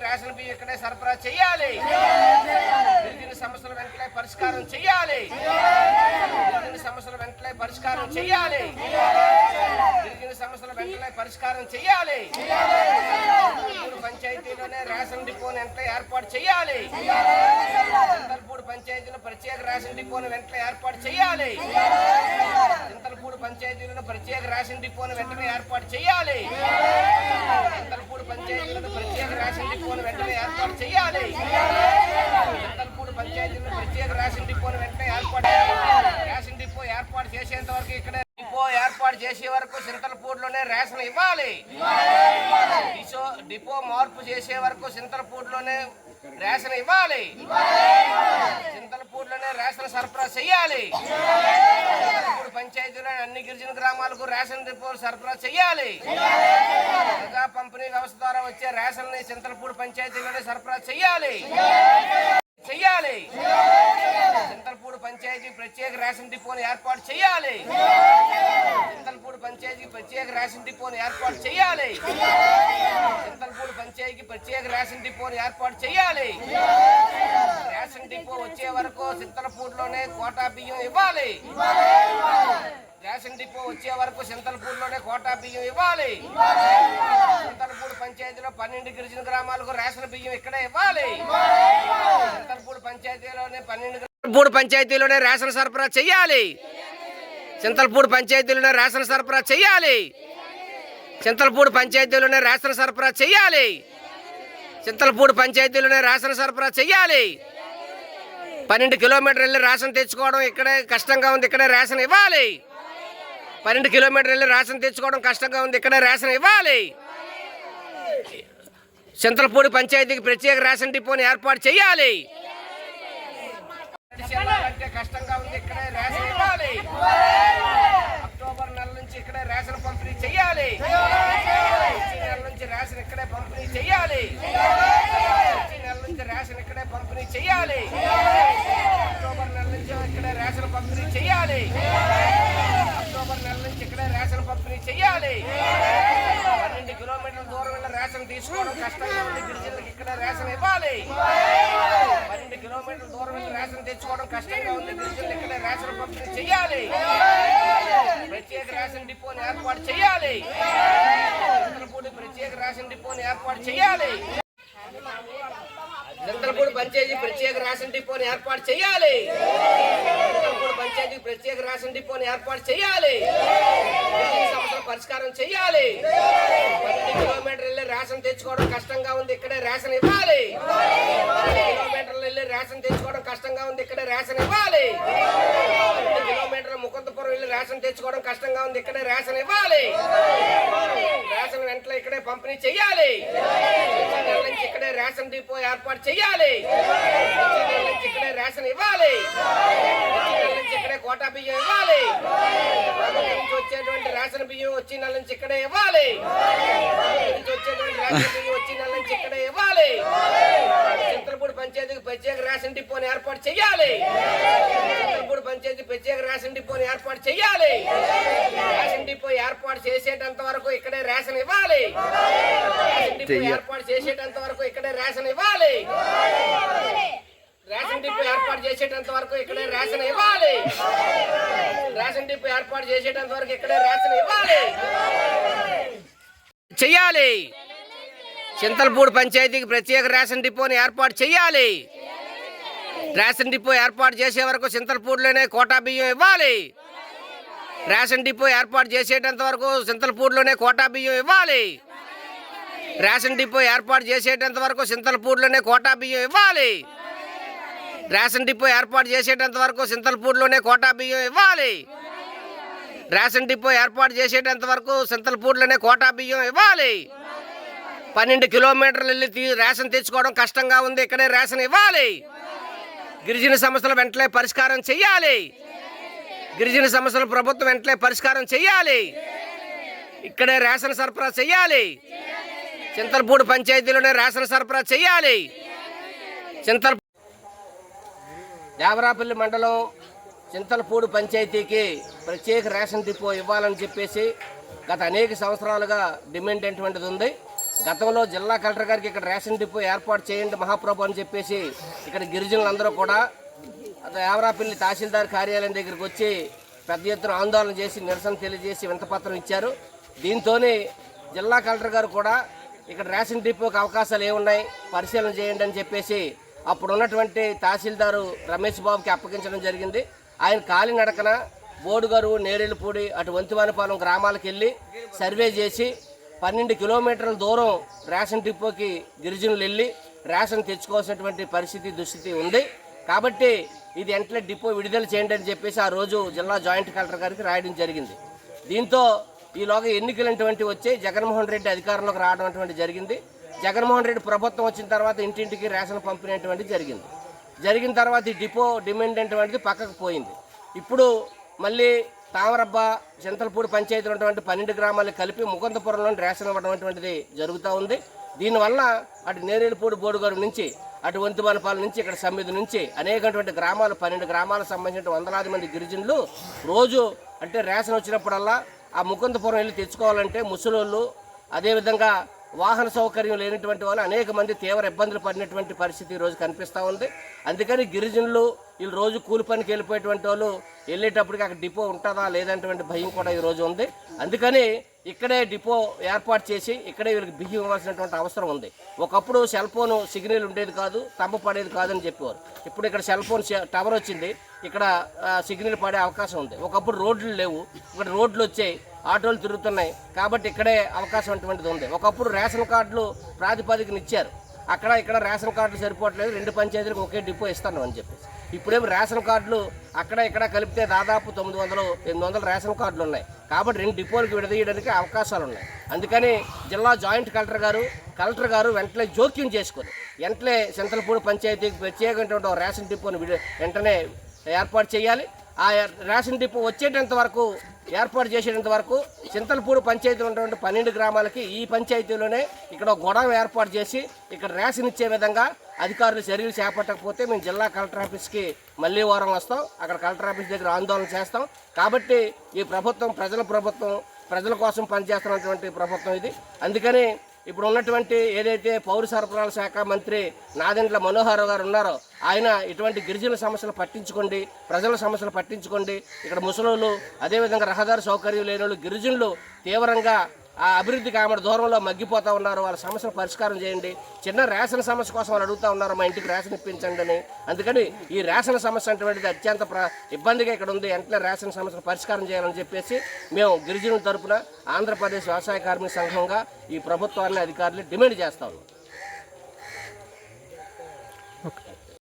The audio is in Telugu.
రేషన్ బియ్యం ఇక్కడే సరఫరా చేయాలి. గిరిజన సమస్యల వెంటనే పరిష్కారం చేయాలి. గిరిజన సమస్యల వెంటనే పరిష్కారం చేయాలి. గిరిజన సమస్యల వెంటనే పరిష్కారం చేయాలి. పంచాయతీలోనే రేషన్ డిపోను వెంటనే ఏర్పాటు చేయాలి. చింతలపూడి పంచాయతీలో ప్రత్యేక రేషన్ డిపోను వెంటనే ఏర్పాటు చేయాలి. చింతలపూడి పంచాయతీలో ప్రత్యేక రేషన్ డిపోను వెంటనే ఏర్పాటు చేయాలి. చింతలపూడి పంచాయతీలో ప్రత్యేక రేషన్ డిపోను వెంటనే ఏర్పాటు చేయాలి. చింతలపూడి పంచాయతీలో ప్రత్యేక రేషన్ డిపోను వెంటనే రేషన్ డిపో ఏర్పాటు చేసేంత వరకు ఇక్కడ డిపో ఏర్పాటు చేసే వరకు చింతలపూడిలోనే రేషన్ ఇవ్వాలి. డిపో మార్పు చేసే వరకు చింతలపూడిలోనే రేషన్ ఇవ్వాలి. చింతలపూడిలోనే రేషన్ సరఫరా చేయాలి. చింతలపూడి పంచాయతీలో అన్ని గిరిజన గ్రామాలకు రేషన్ డిపోలు సరఫరా చేయాలి. ప్రజా పంపిణీ వ్యవస్థ ద్వారా వచ్చే రేషన్ ని చింతలపూడి పంచాయతీలోనే సరఫరా చేయాలి. చింతలపూడి పంచాయతీ ప్రత్యేక రేషన్ డిపోను ఏర్పాటు చేయాలి. చింతలపూడి పంచాయతీ ప్రత్యేక రేషన్ డిపోను ఏర్పాటు చేయాలి. చింతలపూడి పంచాయతీకి ప్రత్యేక రేషన్ డిపోను ఏర్పాటు చేయాలి. రేషన్ డిపో వచ్చే వరకు చింతలపూడిలోనే కోటా బియ్యం ఇవ్వాలి. రేషన్ డిపో వచ్చే వరకు చింతలపూడిలోనే కోటా బియ్యం ఇవ్వాలి. చింతలపూడి పంచాయతీలో 12 గిరిజన గ్రామాలకు రేషన్ బియ్యం ఇక్కడే ఇవ్వాలి. చింతలపూడి పంచాయతీలోనే రేషన్ సరఫరా చేయాలి. చింతలపూడి పంచాయతీలోనే రేషన్ సరఫరా చేయాలి. చింతలపూడి పంచాయతీలోనే రేషన్ సరఫరా చేయాలి. చింతలపూడి పంచాయతీలోనే రేషన్ సరఫరా చేయాలి. 12 కిలోమీటర్లు వెళ్ళి రేషన్ తెచ్చుకోవడం ఇక్కడే కష్టంగా ఉంది. ఇక్కడే రేషన్ ఇవ్వాలి. 12 కిలోమీటర్లు వెళ్ళి రేషన్ తెచ్చుకోవడం కష్టంగా ఉంది. ఇక్కడే రేషన్ ఇవ్వాలి. చింతలపూడి పంచాయతీకి ప్రత్యేక రేషన్ డిపోని ఏర్పాటు చేయాలి. కష్టంగా ఉంది. ఇక్కడే రేషన్ ఇవ్వాలి. అక్టోబర్ నెల నుంచి ఇక్కడే రేషన్ పంపిణీ చేయాలి. నెల నుంచి రేషన్ ఇక్కడే పంపిణీ చేయాలి. నెల నుంచి రేషన్ ఇక్కడే పంపిణీ చేయాలి. అక్టోబర్ నెల నుంచి ఇక్కడే రేషన్ పంపిణీ చేయాలి. అక్టోబర్ నెల నుంచి ఇక్కడే రేషన్ పంపిణీ చేయాలి. 12 కిలోమీటర్ల దూరం వెళ్ళి రేషన్ తీసుకోవడం కష్టంగా ఉంది. గిరిజనులకు ఇక్కడ రేషన్ ఇవ్వాలి. 12 కిలోమీటర్ల దూరం వెళ్ళి రేషన్ తెచ్చుకోవడం కష్టంగా ఉంది. గిరిజనులు ఇక్కడ రేషన్ పంపిణీ చేయాలి. ప్రత్యేక రేషన్ డిపోని ఏర్పాటు చేయాలి. చింతలపూడి ప్రత్యేక రేషన్ డిపోని ఏర్పాటు చేయాలి. చింతలపూడి పంచాయతీ ప్రత్యేక రేషన్ డిపోని ఏర్పాటు చేయాలి. చింతలపూడి పంచాయతీ ప్రత్యేక రేషన్ డిపోని ఏర్పాటు చేయాలి. సమస్యల పరిష్కారం చేయాలి. 12 కిలోమీటర్లు వెళ్ళి రేషన్ తెచ్చుకోవడం కష్టంగా ఉంది. ఇక్కడే రేషన్ ఇవ్వాలి. 12 కిలోమీటర్లు వెళ్ళి రేషన్ తెచ్చుకోవడం కష్టంగా ఉంది. ఇక్కడే రేషన్ ఇవ్వాలి. 12 కిలోమీటర్ల ముకుందపురం వెళ్ళి రేషన్ తెచ్చుకోవడం కష్టంగా ఉంది. ఇక్కడే రేషన్ ఇవ్వాలి. రేషన్ వెంటనే ఇక్కడే పంపిణీ చేయాలి. ఇక్కడే రేషన్ డిపో ఏర్పాటు చేయాలి. ఇక్కడే రేషన్ ఇవ్వాలి. ఇక్కడే కోటా బియ్యం ఇవ్వాలి. వచ్చేటువంటి రేషన్ బియ్యం వచ్చి నెల నుంచి ఇక్కడే ఇవ్వాలి. వచ్చేటువంటి రేషన్ బియ్యం వచ్చి నెల నుంచి ఇక్కడే ఇవ్వాలి. చింతలపూడి పంచాయతీకి ప్రత్యేక రేషన్ డిపోని ఏర్పాటు చేయాలి. చింతలపూడి పంచాయతీ ప్రత్యేక రేషన్ డిపోని ఏర్పాటు చేయాలి. రేషన్ డిపో ఏర్పాటు చేసేటంత వరకు ఇక్కడే రేషన్ ఇవ్వాలి. రేషన్ డిపో ఏర్పాటు చేసేటంత వరకు ఇక్కడే రేషన్ ఇవ్వాలి. రేషన్ డిపో ఏర్పాటు చేసేటంత వరకు ఇక్కడే రేషన్ ఇవ్వాలి. రేషన్ డిపో ఏర్పాటు చేసేటంత వరకు ఇక్కడే రేషన్ ఇవ్వాలి. చెయ్యాలి. చింతలపూడి పంచాయతీకి ప్రత్యేక రేషన్ డిపోని ఏర్పాటు చేయాలి. రేషన్ డిపో ఏర్పాటు చేసే వరకు చింతలపూడిలోనే కోటా బియ్యం ఇవ్వాలి. రేషన్ డిపో ఏర్పాటు చేసేటంత వరకు చింతలపూడిలోనే కోటా బియ్యం ఇవ్వాలి. రేషన్ డిపో ఏర్పాటు చేసేటంత వరకు చింతలపూడిలోనే కోటా బియ్యం ఇవ్వాలి. రేషన్ డిపో ఏర్పాటు చేసేటంత వరకు చింతలపూడిలోనే కోటా బియ్యం ఇవ్వాలి. రేషన్ డిపో ఏర్పాటు చేసేటంత వరకు చింతలపూడిలోనే కోటా బియ్యం ఇవ్వాలి. 12 కిలోమీటర్లు వెళ్ళి రేషన్ తెచ్చుకోవడం కష్టంగా ఉంది. ఇక్కడే రేషన్ ఇవ్వాలి. గిరిజన సమస్యలు వెంటనే పరిష్కారం చేయాలి. గిరిజన సమస్యలు ప్రభుత్వం వెంటనే పరిష్కారం చేయాలి. ఇక్కడే రేషన్ సరఫరా చేయాలి. చింతలపూడి పంచాయతీలోనే రేషన్ సరఫరా చేయాలి. దేవరాపల్లి మండలం చింతలపూడి పంచాయతీకి ప్రత్యేక రేషన్ డిపో ఇవ్వాలని చెప్పేసి గత అనేక సంవత్సరాలుగా డిమాండ్ అటువంటిది ఉంది. గతంలో జిల్లా కలెక్టర్ గారికి ఇక్కడ రేషన్ డిపో ఏర్పాటు చేయండి మహాప్రభు అని చెప్పేసి ఇక్కడ గిరిజనులందరూ కూడా యావరాపల్లి తహసీల్దార్ కార్యాలయం దగ్గరికి వచ్చి పెద్ద ఎత్తున ఆందోళన చేసి నిరసన తెలియజేసి వింతపత్రం ఇచ్చారు. దీంతో జిల్లా కలెక్టర్ గారు కూడా ఇక్కడ రేషన్ డిపోకి అవకాశాలు ఏమున్నాయి పరిశీలన చేయండి అని చెప్పేసి అప్పుడు ఉన్నటువంటి తహసీల్దారు రమేష్ బాబుకి అప్పగించడం జరిగింది. ఆయన కాలినడకన బోడుగరు, నేరేళ్ళపూడి, అటు వంతివానిపాలెం గ్రామాలకు వెళ్ళి సర్వే చేసి 12 కిలోమీటర్ల దూరం రేషన్ డిపోకి గిరిజనులు వెళ్ళి రేషన్ తెచ్చుకోవాల్సినటువంటి దుస్థితి ఉంది. కాబట్టి ఇది వెంటనే డిపో విడుదల చేయండి అని చెప్పేసి ఆ రోజు జిల్లా జాయింట్ కలెక్టర్ గారికి రాయడం జరిగింది. దీంతో ఈలోగా ఎన్నికలు వచ్చి జగన్మోహన్ రెడ్డి అధికారంలోకి రావడం జరిగింది. జగన్మోహన్ రెడ్డి ప్రభుత్వం వచ్చిన తర్వాత ఇంటింటికి రేషన్ పంపిణీ జరిగిన తర్వాత ఈ డిపో డిమాండ్ పక్కకు పోయింది. ఇప్పుడు మళ్ళీ తామరబ్బ, చింతలపూడి పంచాయతీలో ఉన్నటువంటి 12 గ్రామాలకు కలిపి ముకుందపురంలో రేషన్ ఇవ్వడం జరుగుతూ ఉంది. దీనివల్ల అటు నేరేళ్ళపూడి, బోడుగరు నుంచి, అటు వంతివానిపాలెం నుంచి, ఇక్కడ సమ్మిది నుంచి అనేకటువంటి గ్రామాలు 12 గ్రామాలకు సంబంధించిన వందలాది మంది గిరిజనులు రోజు అంటే రేషన్ వచ్చినప్పుడల్లా ఆ ముకుందపురం వెళ్ళి తెచ్చుకోవాలంటే ముసలోళ్ళు, అదేవిధంగా వాహన సౌకర్యం లేనటువంటి వాళ్ళు అనేక మంది తీవ్ర ఇబ్బందులు పడినటువంటి పరిస్థితి ఈరోజు కనిపిస్తూ ఉంది. అందుకని గిరిజనులు వీళ్ళు రోజు కూలి పనికి వెళ్ళిపోయేటువంటి వాళ్ళు వెళ్ళేటప్పటికి అక్కడ డిపో ఉంటుందా లేదంటే భయం కూడా ఈరోజు ఉంది. అందుకని ఇక్కడే డిపో ఏర్పాటు చేసి ఇక్కడే వీళ్ళకి బియ్యం ఇవ్వాల్సినటువంటి అవసరం ఉంది. ఒకప్పుడు సెల్ ఫోన్ సిగ్నల్ ఉండేది కాదు, తంబ పడేది కాదని చెప్పేవారు. ఇప్పుడు ఇక్కడ సెల్ ఫోన్ టవర్ వచ్చింది, ఇక్కడ సిగ్నల్ పడే అవకాశం ఉంది. ఒకప్పుడు రోడ్లు లేవు, ఇక్కడ రోడ్లు వచ్చాయి, ఆటోలు తిరుగుతున్నాయి. కాబట్టి ఇక్కడే అవకాశం అటువంటిది ఉంది. ఒకప్పుడు రేషన్ కార్డులు ప్రాతిపదికన ఇచ్చారు, అక్కడ ఇక్కడ రేషన్ కార్డులు సరిపోవట్లేదు, 2 పంచాయతీలకు ఒకే డిపో ఇస్తాను అని చెప్పేసి. ఇప్పుడేమో రేషన్ కార్డులు అక్కడ ఇక్కడ కలిపితే దాదాపు 900-800 రేషన్ కార్డులు ఉన్నాయి. కాబట్టి 2 డిపోలకు విడదీయడానికి అవకాశాలు ఉన్నాయి. అందుకని జిల్లా జాయింట్ కలెక్టర్ గారు వెంటనే జోక్యం చేసుకొని వెంటనే చింతలపూడి పంచాయతీకి ప్రత్యేకమైనటువంటి రేషన్ డిపోని వెంటనే ఏర్పాటు చేయాలి. ఆ రేషన్ డిపో వచ్చేటంత వరకు ఏర్పాటు చేసేటంత వరకు చింతలపూడి పంచాయతీలో ఉన్నటువంటి 12 గ్రామాలకి ఈ పంచాయతీలోనే ఇక్కడ గొడవ ఏర్పాటు చేసి ఇక్కడ రేషన్ ఇచ్చే విధంగా అధికారులు చర్యలు చేపట్టకపోతే మేము జిల్లా కలెక్టర్ ఆఫీస్కి మళ్ళీ వారం వస్తాం, అక్కడ కలెక్టర్ ఆఫీస్ దగ్గర ఆందోళన చేస్తాం. కాబట్టి ఈ ప్రభుత్వం ప్రజల కోసం పనిచేస్తున్నటువంటి ప్రభుత్వం ఇది. అందుకని ఇప్పుడు ఉన్నటువంటి ఏదైతే పౌర సరఫరాల శాఖ మంత్రి నాదెండ్ల మనోహర్ గారు ఉన్నారో ఆయన ఇటువంటి గిరిజనుల సమస్యలు పట్టించుకోండి, ప్రజల సమస్యలు పట్టించుకోండి. ఇక్కడ ముసలోళ్ళు, అదేవిధంగా రహదారి సౌకర్యం లేని వాళ్ళు, గిరిజనులు తీవ్రంగా ఆ అభివృద్ధికి ఆమె దూరంలో మగ్గిపోతూ ఉన్నారు, వాళ్ళ సమస్యలు పరిష్కారం చేయండి. చిన్న రేషన్ సమస్య కోసం వాళ్ళు అడుగుతూ ఉన్నారు, మా ఇంటికి రేషన్ ఇప్పించండి అని. అందుకని ఈ రేషన్ సమస్య అటువంటిది అత్యంత ఇబ్బందిగా ఇక్కడ ఉంది, వెంటనే రేషన్ సమస్యను పరిష్కారం చేయాలని చెప్పేసి మేము గిరిజనుల తరపున ఆంధ్రప్రదేశ్ వ్యవసాయ కార్మిక సంఘంగా ఈ ప్రభుత్వాన్ని అధికారులు డిమాండ్ చేస్తా ఉన్నాం.